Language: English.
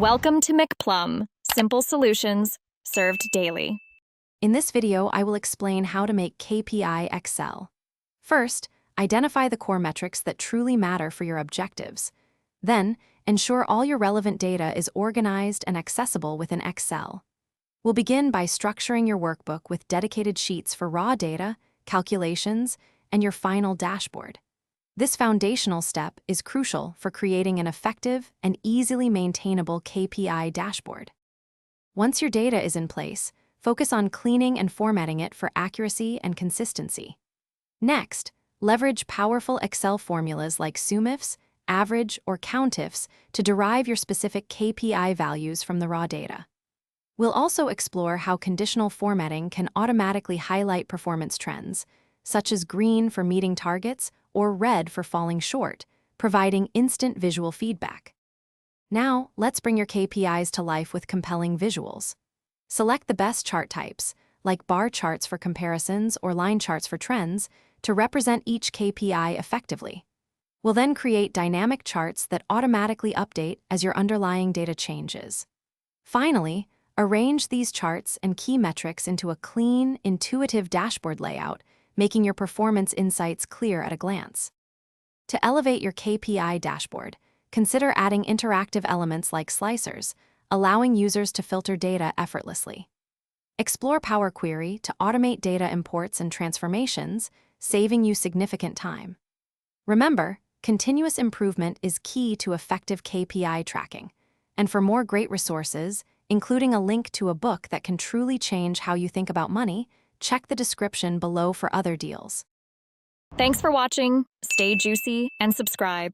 Welcome to McPlum, simple solutions served daily. In this video, I will explain how to make KPI Excel. First, identify the core metrics that truly matter for your objectives. Then, ensure all your relevant data is organized and accessible within Excel. We'll begin by structuring your workbook with dedicated sheets for raw data, calculations, and your final dashboard. This foundational step is crucial for creating an effective and easily maintainable KPI dashboard. Once your data is in place, focus on cleaning and formatting it for accuracy and consistency. Next, leverage powerful Excel formulas like SUMIFs, average, or countifs to derive your specific KPI values from the raw data. We'll also explore how conditional formatting can automatically highlight performance trends, such as green for meeting targets or red for falling short, providing instant visual feedback. Now, let's bring your KPIs to life with compelling visuals. Select the best chart types, like bar charts for comparisons or line charts for trends, to represent each KPI effectively. We'll then create dynamic charts that automatically update as your underlying data changes. Finally, arrange these charts and key metrics into a clean, intuitive dashboard layout, making your performance insights clear at a glance. To elevate your KPI dashboard, consider adding interactive elements like slicers, allowing users to filter data effortlessly. Explore Power Query to automate data imports and transformations, saving you significant time. Remember, continuous improvement is key to effective KPI tracking. And for more great resources, including a link to a book that can truly change how you think about money, check the description below for other deals. Thanks for watching. Stay juicy and subscribe.